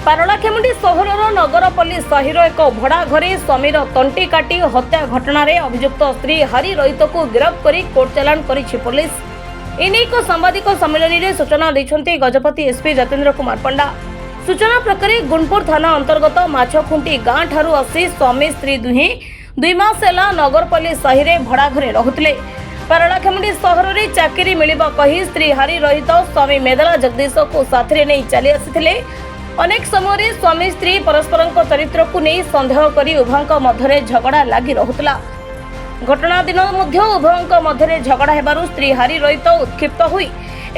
ପାରଳାଖେମୁଣ୍ଡି ସହରର ନଗରପଲ୍ଲୀ ସାହିର ଏକ ଭଡ଼ା ଘରେ ସ୍ୱାମୀର ତଣ୍ଟି କାଟି ହତ୍ୟା ଘଟଣାରେ ଅଭିଯୁକ୍ତ ସ୍ତ୍ରୀ ହାରି ରୋହିତକୁ ଗିରଫ କରି କୋର୍ଟ ଚାଲାଣ କରିଛି ପୋଲିସ। ଏନେଇ ଏକ ସାମ୍ବାଦିକ ସମ୍ମିଳନୀରେ ସୂଚନା ଦେଇଛନ୍ତି ଗଜପତି ଏସପି ଯତୀନ୍ଦ୍ର କୁମାର ପଣ୍ଡା। ସୂଚନା ପ୍ରକାରେ ଗୁଣପୁର ଥାନା ଅନ୍ତର୍ଗତ ମାଛଖୁଣ୍ଟି ଗାଁ ଠାରୁ ଆସି ସ୍ୱାମୀ ସ୍ତ୍ରୀ ଦୁହେଁ 2 ମାସ ହେଲା ନଗରପଲ୍ଲୀ ସାହିରେ ଭଡ଼ା ଘରେ ରହୁଥିଲେ। ପାରଳାଖେମୁଣ୍ଡି ସହରରେ ଚାକିରି ମିଳିବ କହି ସ୍ତ୍ରୀ ହାରି ରୋହିତ ସ୍ୱାମୀ ମେଦଲା ଜଗଦୀଶକୁ ସାଥିରେ ନେଇ ଚାଲି ଆସିଥିଲେ। ଅନେକ ସମୟରେ ସ୍ୱାମୀ ସ୍ତ୍ରୀ ପରସ୍ପରଙ୍କ ଚରିତ୍ରକୁ ନେଇ ସନ୍ଦେହ କରି ଉଭୟଙ୍କ ମଧ୍ୟରେ ଝଗଡ଼ା ଲାଗି ରହୁଥିଲା। ଘଟଣା ଦିନ ମଧ୍ୟ ଉଭୟଙ୍କ ମଧ୍ୟରେ ଝଗଡ଼ା ହେବାରୁ ସ୍ତ୍ରୀ ହାରି ରୋହିତ ଉତ୍କ୍ଷିପ୍ତ ହୋଇ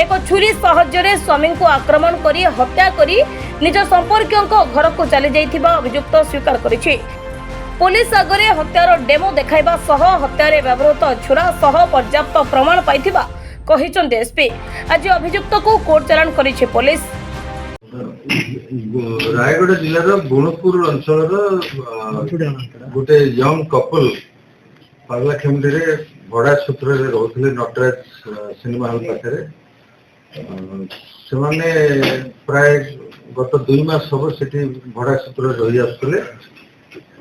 ଏକ ଛୁରୀ ସାହାଯ୍ୟରେ ସ୍ୱାମୀଙ୍କୁ ଆକ୍ରମଣ କରି ହତ୍ୟା କରି ନିଜ ସମ୍ପର୍କୀୟଙ୍କ ଘରକୁ ଚାଲି ଯାଇଥିବା ଅଭିଯୁକ୍ତ ସ୍ୱୀକାର କରିଛି। पुलिस आगे हत्यार डेमो देखाइबा सह हत्यारे व्यवहृत छुरा सह पर्याप्त प्रमाण पाइथिबा कहिसंते एसपी। आज अभियुक्त को कोर्ट चालाण करिछि पुलिस। रायगढ़ जिल्लार गुणपुर अंचल गोटे यंग कपल पारलाखेमुंडी रे भड़ा सूत्र रे रहउथिले नटराज सिनेमा हॉल पाखरे। सेमाने प्राय गत 2 मास हबो सेठी भड़ा सूत्र रही आसुले।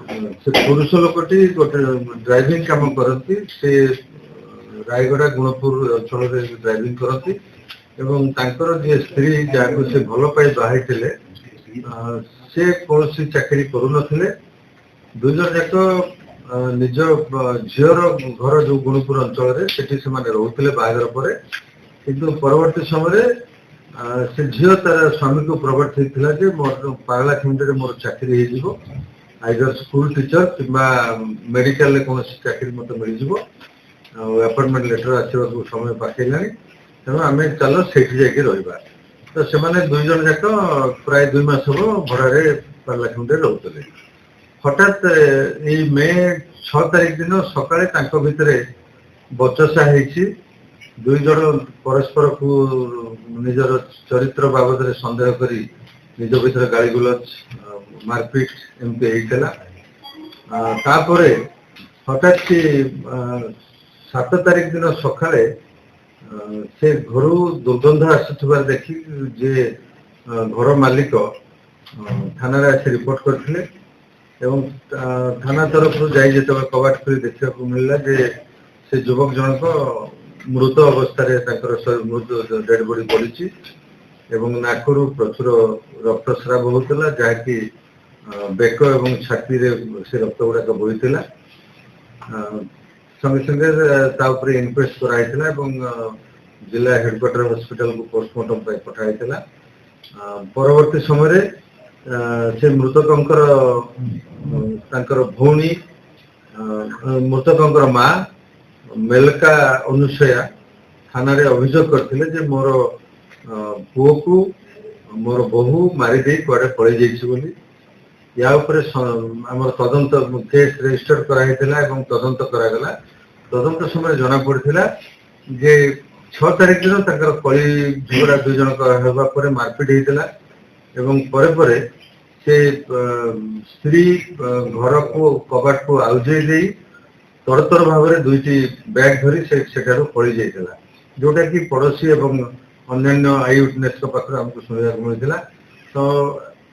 से पुरुष लोकटी गोटे ड्राइविंग काम करती, से रायगढ़ गुणपुर अंचल ड्राइविंग करती एवं तांकर जे स्त्री जहाँ से भल पाई बाहर से कौन चाकरी करू नथिले। 2 जन जाक निज झीर घर जो गुणपुर अंचल से रोते बाहर पर, किंतु परवर्ती समय से झील तार स्वामी को प्रवर्त होता है मोर पारलाखेमुंडी मोर चाकरी हो आइदर स्कूल टीचर किंबा मेडिकल कौन चाकरी मत मिल अपॉइंटमेंट लेटर आसवा समय पाखला। तेणु आम चल से रहा तो से 2 जन जाक प्राय 2 मास हम भड़े पारलाखेमुंडी रोते। हठात ये मे 6 तारिख दिन सकाଳେ भितर बचसा होती। 2 जन परस्पर को निजर चरित्र बाबद सन्देह करी निज भीतर गाड़ी गुलच मारपीट एमती होता। हठात 7 तारिख दिन सकाळे से घर दुर्गंध आसुवा देखी जे घर मालिक थाना आसी रिपोर्ट करते एवं थाना तरफ जाए कबाट खोली देखा मिलला जे से युवक जनक मृत अवस्था मृत डेड बॉडी पड़ी एवं नाकरू प्रचुर रक्तस्राव होता जहाँकि बेक एवं छाती रे से रक्त गुड़ाक बोईला। संगे संगे इनक्वेस्ट कराइला जिला हेडक्वार्टर हॉस्पिटल को पोस्टमार्टम पठाइला। परवर्ती समय से मृतकंकर भौणी मृतकंकर माँ मेलका अनुसया थाना रे अभियोग करते मोर पुओ को मोर बहु मारिदे कुआडे पड़े जाइए। या आमर तदंत केस रजिस्टर कराइला एवं तदंत करागला। तदंत समय जना पड़ता जे 6 तारिख दिन कली झगड़ा 2 जन होगा मारपीट होता एवं परे से स्त्री घर को कबाट को आउजे दे तरतर भाव में 2टी बैग धरी से पड़ जाता, जोटा कि पड़ोशी एवं अन्य आई विटनेस पाखे आमको शुणा मिलता। तो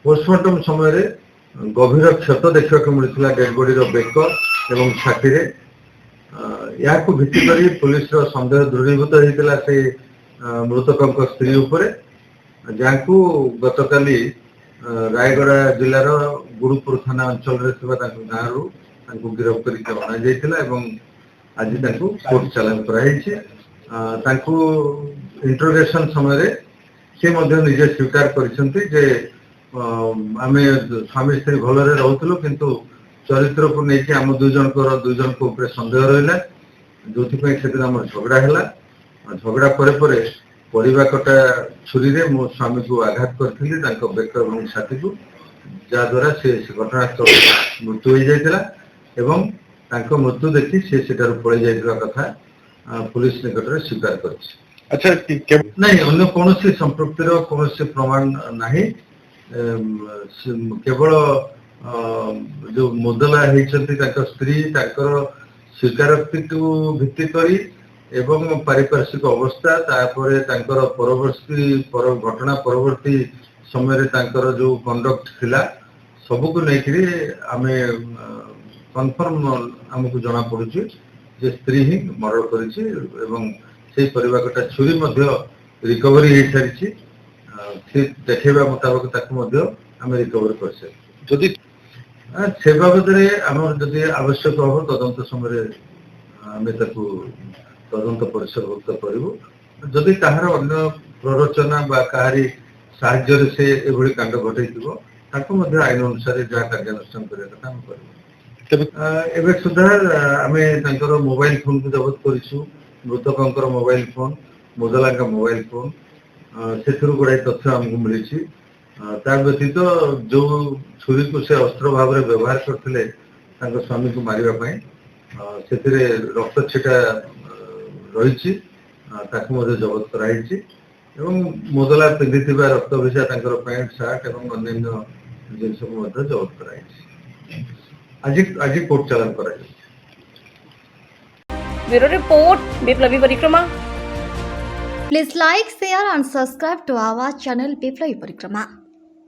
पोस्टमार्टम समय गभीर क्षत देखा मिलता डेड बॉडी बेक एवं छाती रे। या भित्ति कर पुलिस सन्देह दृढ़ीभूत होता से मृतक स्त्री उपरे, जहाँ को गतकाली रायगढ़ जिलार गुरुपुर थाना अंचल गाँव गिरफ कर आज कोर्ट चालान कर इंटरोगेशन समय से निजे स्वीकार कर आम स्वामी स्त्री भलरे रोलु किंतु चरित्र को लेकिन आम 2 जन को ऊपर सन्देह रहा जो आम झगड़ा है। झगड़ा परिवा कटा छुरी रे मो स्वामी को आघात करथिली बेक और छाती को, जहाद्वारा से घटनास्थल मृत्यु हो जाता एवं मृत्यु देखी से पड़ जाता कथा पुलिस निकट में स्वीकार कर। अच्छा नहीं अन्य कौन संपृक्तिर कौन प्रमाण नहीं, केवल जो मुदला होती स्त्री स्वीकारोक्ति को भित्ति करी पारिपार्श्विक अवस्था परवर्ती घटना परवर्ती समय तांकर जो कंडक्ट थिला सबको लेकिन आम कन्फर्म आमको जना पड़ुची जे स्त्री ही मर्डर करिछि एवं से परिवारटा छुरी मध्य रिकवरी हो सारी से देखा मुताबक ताकू मध्य आम रिकवर करसे जदि से बाबद आमर जदि आवश्यक हम तदंत समय आम ताकू तदंत परिसरभुक्त करूँ जदि कहार अन्य प्ररोचना बा कहारी साहाय्य से एभली कांड घटई आईन अनुसार जहाँ कार्यानुष्ठान करवा सुधा आम मोबाइल फोन को जबत करूँ मृतक मोबाइल फोन मुदला मोबाइल फोन से गुड़ाई तथ्य आमको मिली व्यतीत जो छुरी को से अस्त्र भाव में व्यवहार करते स्वामी को मारने से रक्त छिटा रही जबत कराई मुदला पिंधि रक्त भिसा पैंट सार्ट और अन्य जिन जबत कराई आज कोर्ट चालान कर ब्यूरो रिपोर्ट विप्लवी परिक्रमा। Please like, share and subscribe to our channel Biploi Parikrama.